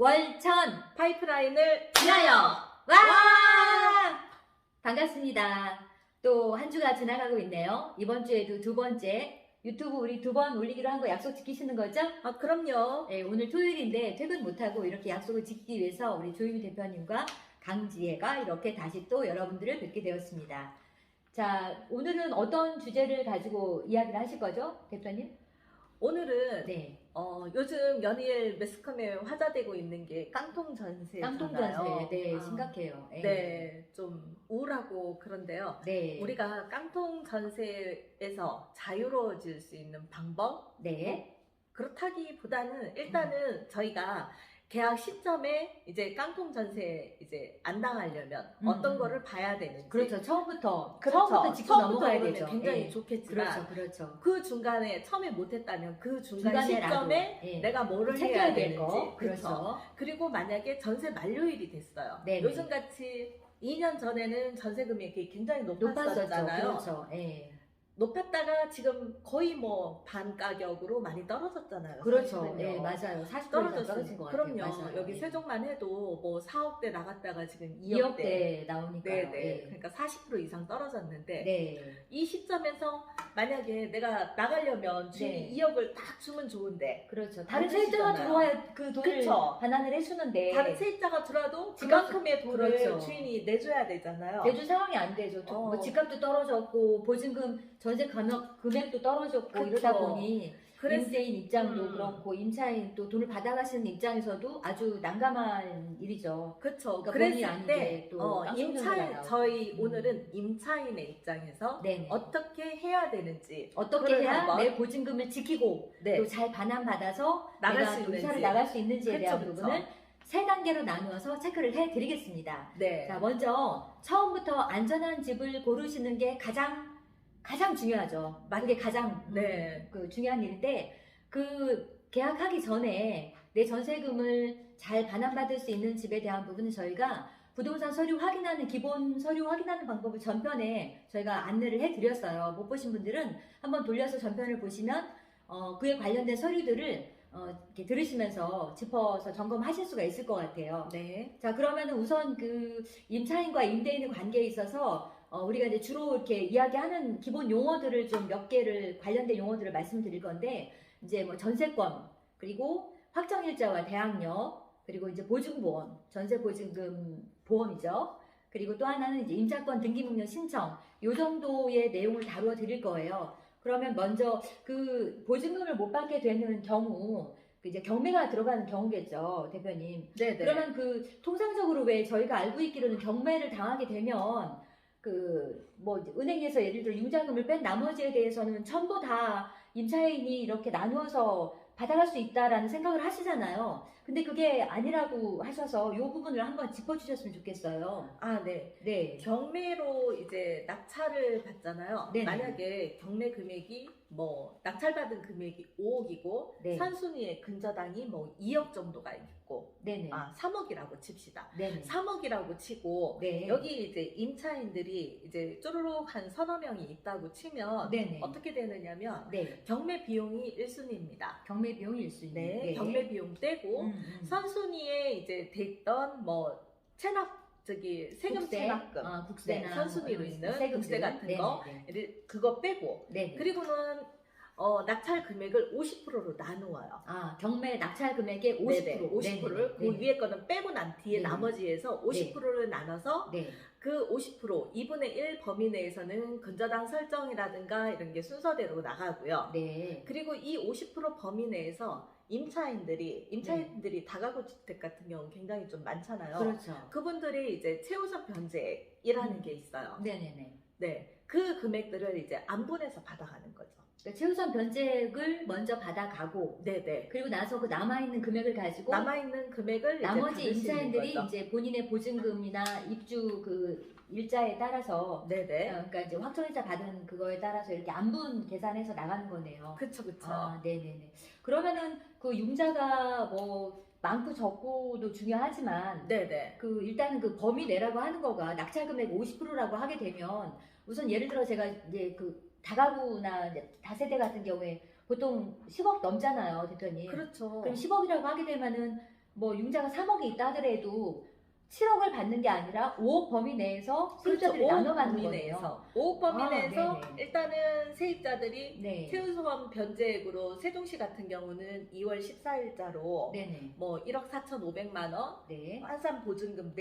월천 파이프라인을 지나요. 와! 반갑습니다. 또 한 주가 지나가고 있네요. 이번 주에도 두 번째 유튜브 우리 두 번 올리기로 한 거 약속 지키시는 거죠? 아 그럼요. 네, 오늘 토요일인데 퇴근 못하고 이렇게 약속을 지키기 위해서 우리 조유미 대표님과 강지혜가 이렇게 다시 또 여러분들을 뵙게 되었습니다. 자, 오늘은 어떤 주제를 가지고 이야기를 하실 거죠, 대표님? 오늘은 네, 요즘 연일 매스컴에 화제되고 있는 게 깡통 전세잖아요. 깡통 전세, 네, 아, 심각해요. 네, 좀 우울하고 그런데요. 네, 우리가 깡통 전세에서 자유로워질 수 있는 방법? 네, 그렇다기보다는 일단은 저희가 계약 시점에 이제 깡통 전세 이제 안 당하려면 어떤 거를 봐야 되는지. 그렇죠. 처음부터 그렇죠. 짚고 넘어가야 처음부터는 되죠. 굉장히 예. 좋겠지만 그렇죠. 그 중간에 처음에 못했다면 그 중간 중간에라도, 시점에 예. 내가 뭐를 챙겨야 해야 될 되는지. 거. 그렇죠. 그렇죠. 그리고 만약에 전세 만료일이 됐어요. 네네. 요즘같이 2년 전에는 전세 금액이 굉장히 높았었죠. 높았었잖아요. 그렇죠. 예. 높았다가 지금 거의 뭐 반 가격으로 많이 떨어졌잖아요. 그렇죠. 사실은요. 예, 맞아요. 40% 떨어진 것 같아요. 그럼요. 맞아요. 여기 예. 세종만 해도 뭐 4억대 나갔다가 지금 2억대 나오니까. 네네. 예. 그러니까 40% 이상 떨어졌는데 네. 이 시점에서 만약에 내가 나가려면 주인이 네. 2억을 딱 주면 좋은데 그렇죠. 안 다른 세입자가 주시잖아요. 들어와야 그 돈을 그쵸. 반환을 해주는데 다른 세입자가 들어와도 집값- 그만큼의 돈을 그렇죠. 주인이 내줘야 되잖아요. 내주 상황이 안 되죠. 뭐 집값도 떨어졌고 보증금 전세 금액도 떨어졌고 그쵸. 이러다 보니 그래서 임대인 입장도 그렇고 임차인 또 돈을 받아가시는 입장에서도 아주 난감한 일이죠. 그쵸. 그러니까 본인이 그랬을 아닌데 때 또 깡통 전세가 임차인 나오고. 저희 오늘은 임차인의 입장에서 네네. 어떻게 해야 되는지 어떻게 그걸 해야 한번- 내 보증금을 지키고 네. 또 잘 반환받아서 나갈 내가 수 또 있는지. 이사를 나갈 수 있는지에 그쵸, 대한 그쵸. 부분을 세 단계로 나누어서 체크를 해드리겠습니다. 네. 자, 먼저 처음부터 안전한 집을 고르시는 게 가장 중요하죠. 그게 가장 네. 중요한 일인데 그 계약하기 전에 내 전세금을 잘 반환받을 수 있는 집에 대한 부분은 저희가 부동산 서류 확인하는 기본 서류 확인하는 방법을 전편에 저희가 안내를 해드렸어요. 못 보신 분들은 한번 돌려서 전편을 보시면 그에 관련된 서류들을 이렇게 들으시면서 짚어서 점검하실 수가 있을 것 같아요. 네. 자, 그러면 우선 그 임차인과 임대인의 관계에 있어서 우리가 이제 주로 이렇게 이야기하는 기본 용어들을 좀 몇 개를 관련된 용어들을 말씀드릴 건데 이제 뭐 전세권 그리고 확정일자와 대항력 그리고 이제 보증보험 전세 보증금 보험이죠. 그리고 또 하나는 이제 임차권 등기명령 신청 요 정도의 내용을 다루어 드릴 거예요. 그러면 먼저 그 보증금을 못 받게 되는 경우 그 이제 경매가 들어가는 경우겠죠, 대표님. 네네. 그러면 그 통상적으로 왜 저희가 알고 있기로는 경매를 당하게 되면 그 뭐 은행에서 예를 들어 융자금을 뺀 나머지에 대해서는 전부 다 임차인이 이렇게 나누어서 받아갈 수 있다라는 생각을 하시잖아요. 근데 그게 아니라고 하셔서 이 부분을 한번 짚어주셨으면 좋겠어요. 아, 네. 네. 경매로 이제 낙찰을 받잖아요. 네네. 만약에 경매 금액이 뭐 낙찰받은 금액이 5억이고 네. 선순위의 근저당이 뭐 2억 정도가 있고 네네. 3억이라고 칩시다. 네네. 3억이라고 치고 네. 여기 이제 임차인들이 이제 쪼르륵 한 서너 명이 있다고 치면 네네. 어떻게 되느냐면 네. 경매 비용이 1순위입니다. 경매 비용이 1순위. 네. 경매 비용 떼고 선순위에 이제 됐던 뭐 세금 국세, 체납금, 국세나 네, 선순위로 이런 있는 세금들. 국세 같은 네네. 거 그거 빼고 네네. 그리고는 낙찰 금액을 50%로 나누어요. 경매 낙찰 금액의 50%. 네네, 50%를 그 네네. 위에 거는 빼고 난 뒤에 네네. 나머지에서 50%를 나눠서 네. 그 50% 2분의 1 범위 내에서는 근저당 설정이라든가 이런 게 순서대로 나가고요. 네. 그리고 이 50% 범위 내에서 임차인들이 다가구 주택 같은 경우는 굉장히 좀 많잖아요. 그렇죠. 그분들이 이제 최우선 변제이라는 게 있어요. 네네네. 네, 그 금액들을 이제 안분해서 받아가는 거죠. 그러니까 최우선 변제액을 먼저 받아가고, 네네. 그리고 나서 그 남아있는 금액을 가지고 남아있는 금액을 이제 나머지 받을 수 있는 임차인들이 거죠. 이제 본인의 보증금이나 입주 그 일자에 따라서 네네. 그러니까 이제 확정일자 받은 그거에 따라서 이렇게 안분 계산해서 나가는 거네요. 그쵸. 네네네. 그러면은 그 융자가 뭐 많고 적고도 중요하지만 네네. 그 일단은 그 범위 내라고 하는 거가 낙찰 금액 50%라고 하게 되면 우선 예를 들어 제가 이제 그 다가구나 이제 다세대 같은 경우에 보통 10억 넘잖아요, 대표님. 그렇죠. 그럼 10억이라고 하게 되면은 뭐 융자가 3억이 있다 하더라도 7억을 받는 게 아니라 5억 범위 내에서 세입자들이 그렇죠. 나눠 5억 받는 범위 거예요. 내에서 5억 범위 아, 내에서 네네. 일단은 세입자들이 네. 세우소원 변제액으로 세종시 같은 경우는 2월 14일자로 네네. 뭐 1억 4,500만 원 네. 환산 보증금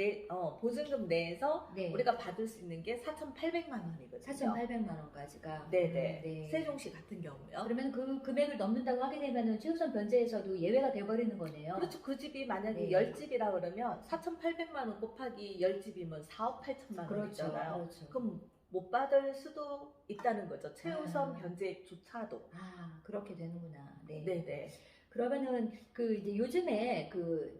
보증금 내에서 네. 우리가 받을 수 있는 게 4,800만 원이거든요. 4,800만 원까지가. 네네. 네. 세종시 같은 경우요. 그러면 그 금액을 넘는다고 하게 되면은 최우선 변제에서도 예외가 돼버리는 거네요. 그렇죠. 그 집이 만약에 네. 10집이라 그러면 4,800만 원 곱하기 10집이면 4억 8천만 그렇죠. 원이잖아요. 그렇죠. 그럼 못 받을 수도 있다는 거죠. 최우선 아. 변제조차도. 아, 그렇게 되는구나. 네. 네네. 그러면은 그 이제 요즘에 그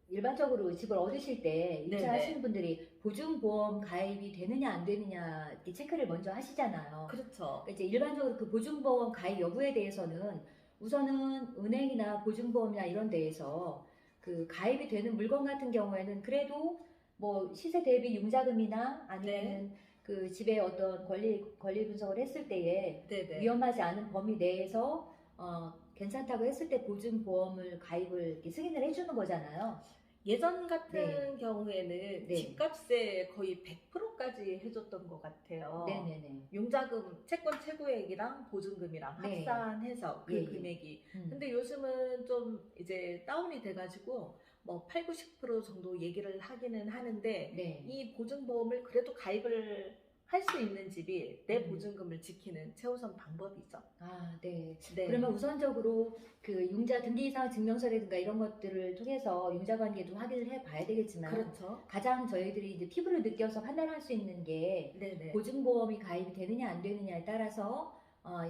일반적으로 집을 얻으실 때 네네. 입주하시는 분들이 보증보험 가입이 되느냐 안 되느냐 이렇게 체크를 먼저 하시잖아요. 그렇죠. 그러니까 이제 일반적으로 그 보증보험 가입 여부에 대해서는 우선은 은행이나 보증보험이나 이런 데에서 그 가입이 되는 물건 같은 경우에는 그래도 뭐 시세 대비 융자금이나 아니면은 그 집의 어떤 권리 분석을 했을 때에 네네. 위험하지 않은 범위 내에서 괜찮다고 했을 때 보증보험을 가입을 이렇게 승인을 해주는 거잖아요. 예전 같은 네. 경우에는 네. 집값에 거의 100%까지 해줬던 것 같아요. 네네네. 융자금, 채권 최고액이랑 보증금이랑 네. 합산해서 그 예, 예. 금액이. 음. 근데 요즘은 좀 이제 다운이 돼가지고 뭐 8, 90% 정도 얘기를 하기는 하는데 네. 이 보증보험을 그래도 가입을 할 수 있는 집이 내 음. 보증금을 지키는 최우선 방법이죠. 아, 네. 네. 그러면 우선적으로 그 융자 등기이상 증명서라든가 이런 것들을 통해서 융자 관계도 확인을 해 봐야 되겠지만 그렇죠. 가장 저희들이 이제 피부를 느껴서 판단할 수 있는 게 네네. 보증보험이 가입이 되느냐 안 되느냐에 따라서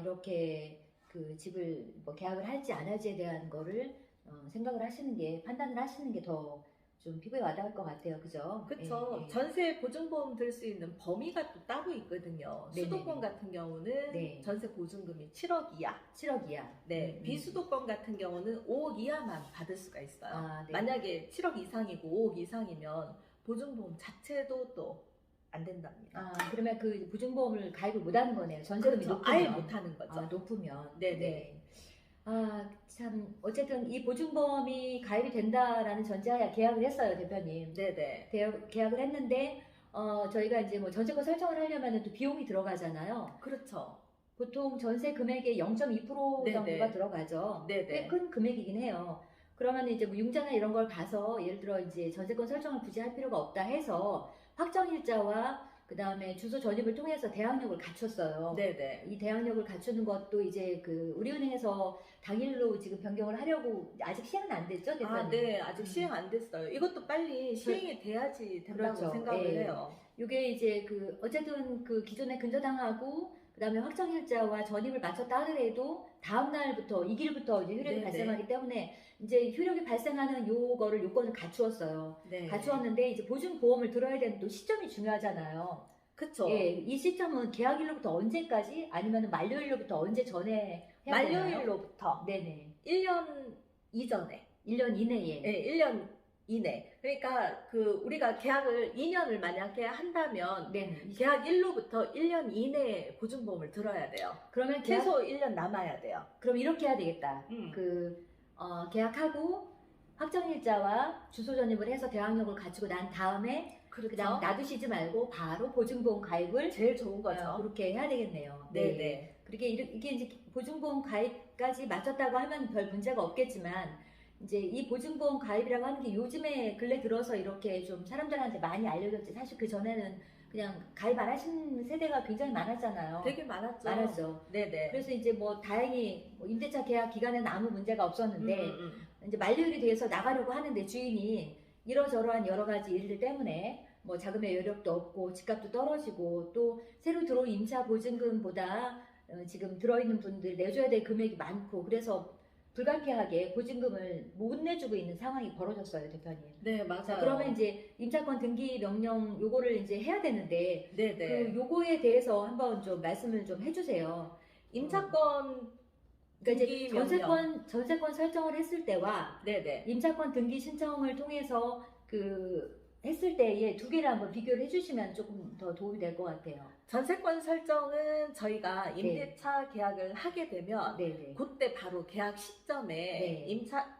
이렇게 그 집을 뭐 계약을 할지 안 할지에 대한 거를 생각을 하시는 게 판단을 하시는 게 더 좀 피부에 와닿을 것 같아요. 그죠? 그쵸. 예, 예. 전세 보증보험 들 수 있는 범위가 또 따로 있거든요. 네네네. 수도권 같은 경우는 네. 전세 보증금이 7억 이하. 7억 이하. 네. 비수도권 같은 경우는 5억 이하만 받을 수가 있어요. 아, 네. 만약에 7억 이상이고 5억 이상이면 보증보험 자체도 또 안 된답니다. 아, 그러면 그 보증보험을 가입을 못 하는 거네요. 전세금이 그렇죠. 높으면. 아예 못 하는 거죠. 아, 높으면. 네네. 네. 아, 참, 어쨌든 이 보증보험이 가입이 된다라는 전제하에 계약을 했어요, 대표님. 네네. 계약을 했는데, 저희가 이제 뭐 전세권 설정을 하려면 또 비용이 들어가잖아요. 그렇죠. 보통 전세 금액의 0.2% 네네. 정도가 들어가죠. 네네. 꽤 큰 금액이긴 해요. 그러면 이제 뭐 융자나 이런 걸 봐서 예를 들어 이제 전세권 설정을 굳이 할 필요가 없다 해서 확정일자와 그 다음에 주소 전입을 통해서 대항력을 갖췄어요. 네네. 이 대항력을 갖추는 것도 이제 그 우리은행에서 당일로 지금 변경을 하려고 아직 시행은 안 됐죠, 대표님? 아, 네. 아직 시행 안 됐어요. 이것도 빨리 시행이 돼야지 된다고 그렇죠. 생각을 예. 해요. 이게 이제 그 어쨌든 그 기존에 근저당하고 그다음에 확정일자와 전입을 맞췄다 하더라도 다음 날부터 이 길부터 이제 효력이 네네. 발생하기 때문에 이제 효력이 발생하는 요거를 요건을 갖추었어요. 네. 갖추었는데 이제 보증보험을 들어야 되는 또 시점이 중요하잖아요. 그쵸. 예, 이 시점은 계약일로부터 언제까지 아니면 만료일로부터 언제 전에 해야 되나요? 만료일로부터 네네. 1년 이전에. 1년 이내에. 네, 1년 이내. 그러니까 그 우리가 계약을 2년을 만약에 한다면 네네. 계약일로부터 1년 이내에 보증보험을 들어야 돼요. 그러면 최소 1년 남아야 돼요. 그럼 이렇게 해야 되겠다. 음. 계약하고 확정일자와 주소 전입을 해서 대항력을 갖추고 난 다음에 그렇죠. 그다음 놔두시지 말고 바로 보증보험 가입을 제일 좋은 거죠. 그렇게 해야 되겠네요. 네네. 그렇게 이게 이제 보증보험 가입까지 맞췄다고 하면 별 문제가 없겠지만 이제 이 보증보험 가입이라고 하는 게 요즘에 근래 들어서 이렇게 좀 사람들한테 많이 알려졌지. 사실 그 전에는 그냥 가입 안 하신 세대가 굉장히 많았잖아요. 되게 많았죠. 많았죠. 네네. 그래서 이제 뭐 다행히 뭐 임대차 계약 기간에는 아무 문제가 없었는데 음. 이제 만료일이 돼서 나가려고 하는데 주인이 이러저러한 여러 가지 일들 때문에 뭐 자금의 여력도 없고 집값도 떨어지고 또 새로 들어온 임차 보증금보다 지금 들어있는 분들 내줘야 될 금액이 많고 그래서 불가피하게 보증금을 못 내주고 있는 상황이 벌어졌어요, 대표님. 네, 맞아요. 자, 그러면 이제 임차권 등기 명령 요거를 이제 해야 되는데 네네. 그 요거에 대해서 한번 좀 말씀을 좀 해주세요. 임차권 그러니까 등기 이제 명령. 전세권 설정을 했을 때와 네네. 임차권 등기 신청을 통해서 했을 때에 두 개를 한번 비교를 해주시면 조금 더 도움이 될 것 같아요. 전세권 설정은 저희가 임대차 계약을 하게 되면 네네. 그때 바로 계약 시점에 네.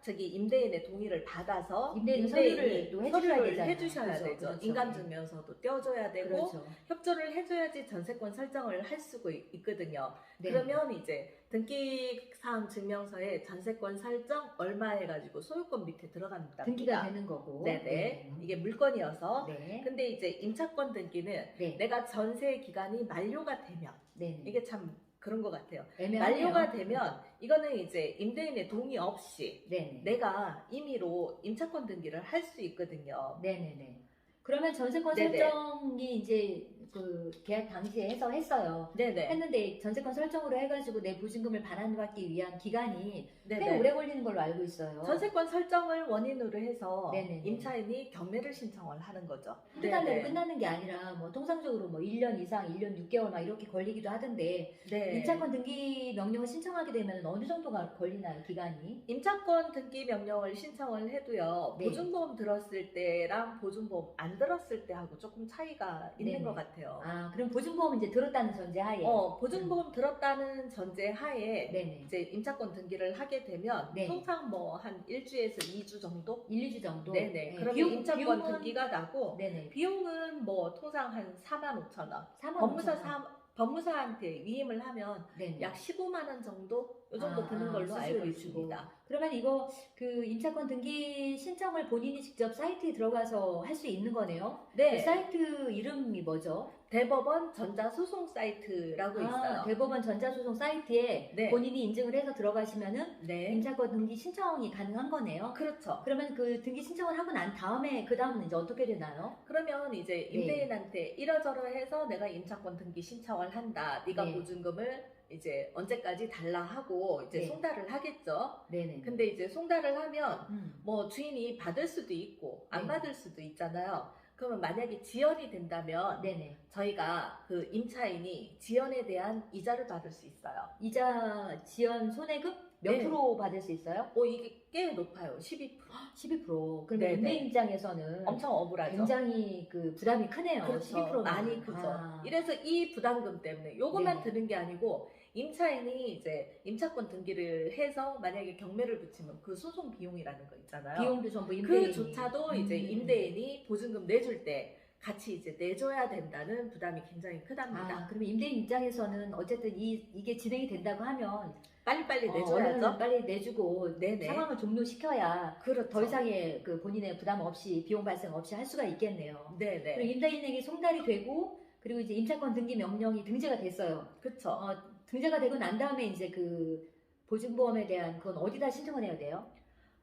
임대인의 동의를 받아서 임대인 서류를 또 해주셔야 서류를 되잖아요. 해주셔야 그렇죠, 되죠. 그렇죠. 인감증명서도 떼어줘야 되고 그렇죠. 협조를 해줘야지 전세권 설정을 할 수가 있거든요. 네. 그러면 이제 등기사항 증명서에 전세권 설정 얼마 해가지고 소유권 밑에 들어간답니다. 등기가 되는 거고. 네네. 이게 물건이어서. 네. 근데 이제 임차권 등기는 네. 내가 전세 기간이 만료가 되면 네. 이게 참 그런 것 같아요. 애매하네요. 만료가 되면 이거는 이제 임대인의 동의 없이 네. 내가 임의로 임차권 등기를 할 수 있거든요. 네네네. 그러면 전세권 네네. 설정이 이제 그 계약 당시에 해서 했어요. 네네. 했는데 전세권 설정으로 해가지고 내 보증금을 반환받기 위한 기간이 꽤 네네. 오래 걸리는 걸로 알고 있어요. 전세권 설정을 원인으로 해서 네네네. 임차인이 경매를 신청을 하는 거죠. 한두 달 내로 끝나는 게 아니라 뭐 통상적으로 뭐 1년 이상, 1년 6개월 막 이렇게 걸리기도 하던데 네. 임차권 등기 명령을 신청하게 되면 어느 정도가 걸리나요, 기간이? 임차권 등기 명령을 신청을 해도요. 네. 보증보험 들었을 때랑 보증보험 안 들었을 때하고 조금 차이가 있는 네네. 것 같아요. 아, 그럼 보증보험은 이제 들었다는 전제 하에. 보증보험 들었다는 전제 하에 네네. 이제 임차권 등기를 하게 되면 네. 통상 뭐 한 1주에서 2주 정도? 1, 2주 정도? 네네. 네. 그러면 임차권 비용은? 등기가 나고 네네. 비용은 뭐 통상 한 45,000원. 45,000원. 법무사한테 위임을 하면 네네. 약 15만 원 정도 요 정도 드는 걸로 알고 수수료 있습니다. 그러면 이거 그 임차권 등기 신청을 본인이 직접 사이트에 들어가서 할 수 있는 거네요? 네. 그 사이트 이름이 뭐죠? 대법원 전자소송 사이트라고 있어요. 대법원 전자소송 사이트에 네. 본인이 인증을 해서 들어가시면은 네. 임차권 등기 신청이 가능한 거네요. 그렇죠. 그러면 그 등기 신청을 하고 난 다음에 그 다음은 이제 어떻게 되나요? 그러면 이제 임대인한테 이러저러해서 내가 임차권 등기 신청을 한다. 네가 네. 보증금을 이제 언제까지 달라 하고 이제 네. 송달을 하겠죠. 네네. 근데 이제 송달을 하면 뭐 주인이 받을 수도 있고 안 네. 받을 수도 있잖아요. 그러면 만약에 지연이 된다면 네네. 저희가 그 임차인이 지연에 대한 이자를 받을 수 있어요. 이자 지연 손해급 몇 네. 프로 받을 수 있어요? 이게 꽤 높아요. 12%. 12%. 그러면 네네. 임대인 입장에서는 엄청 억울하죠. 굉장히 그 부담이 크네요. 그렇죠. 12%면. 많이 크죠. 아. 이래서 이 부담금 때문에 요것만 네. 드는 게 아니고 임차인이 이제 임차권 등기를 해서 만약에 경매를 붙이면 그 소송 비용이라는 거 있잖아요. 비용도 전부 임대인이. 그조차도 이제 임대인이 보증금 내줄 때 같이 이제 내줘야 된다는 부담이 굉장히 크답니다. 그러면 임대인 입장에서는 어쨌든 이게 진행이 된다고 하면 빨리빨리 얼른 내줘야죠. 빨리 내주고 네네. 상황을 종료시켜야 그렇죠. 더 이상의 그 본인의 부담 없이 비용 발생 없이 할 수가 있겠네요. 네네. 그리고 임대인에게 송달이 되고 그리고 이제 임차권 등기 명령이 등재가 됐어요. 그렇죠. 등재가 되고 난 다음에 이제 그 보증보험에 대한 그건 어디다 신청을 해야 돼요?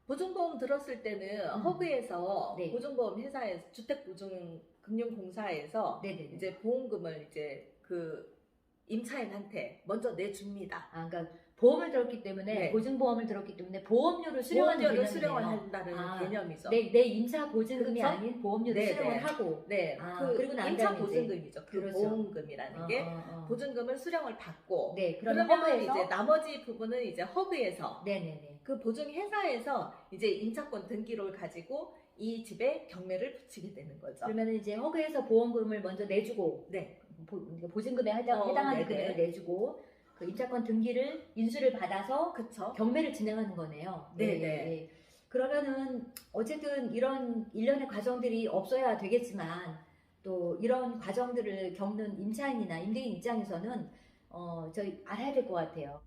보증보험 들었을 때는 허브에서 네. 보증보험 회사에서 주택보증금융공사에서 네네. 이제 보험금을 이제 그 임차인한테 먼저 내줍니다. 그러니까 보험을 들었기 때문에 네. 보증보험을 들었기 때문에 보험료를 수령하는 보험료를 개념이네요. 수령을 한다는 개념이죠. 내 임차 보증금이 그쵸? 아닌 보험료를 네, 수령을 네. 하고 네, 그리고 난 임차 다음에 보증금이죠. 그 그렇죠. 보험금이라는 게 보증금을 수령을 받고 네, 그러면 허브에서 이제 나머지 부분은 이제 허브에서 네네네. 그 보증회사에서 이제 임차권 등기를 가지고 이 집에 경매를 붙이게 되는 거죠. 그러면 이제 허그에서 보험금을 먼저 내주고 네. 보증금에 해당하는 네네. 금액을 내주고 그 임차권 등기를 인수를 받아서 그쵸. 경매를 진행하는 거네요. 네네. 네. 그러면은 어쨌든 이런 일련의 과정들이 없어야 되겠지만 또 이런 과정들을 겪는 임차인이나 임대인 입장에서는 저희 알아야 될 것 같아요.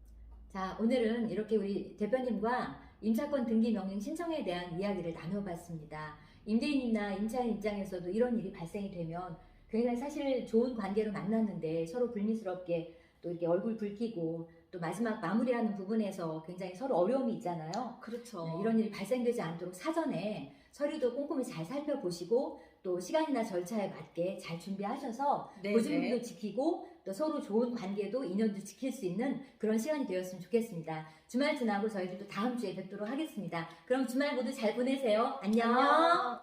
자, 오늘은 이렇게 우리 대표님과 임차권 등기 명령 신청에 대한 이야기를 나눠봤습니다. 임대인이나 임차인 입장에서도 이런 일이 발생이 되면 굉장히 사실 좋은 관계로 만났는데 서로 불미스럽게 또 이렇게 얼굴 붉히고 또 마지막 마무리하는 부분에서 굉장히 서로 어려움이 있잖아요. 그렇죠. 네, 이런 일이 발생되지 않도록 사전에 서류도 꼼꼼히 잘 살펴보시고 또 시간이나 절차에 맞게 잘 준비하셔서 네네. 보증금도 지키고 또 서로 좋은 관계도 인연도 지킬 수 있는 그런 시간이 되었으면 좋겠습니다. 주말 지나고 저희들도 다음 주에 뵙도록 하겠습니다. 그럼 주말 모두 잘 보내세요. 안녕. 안녕.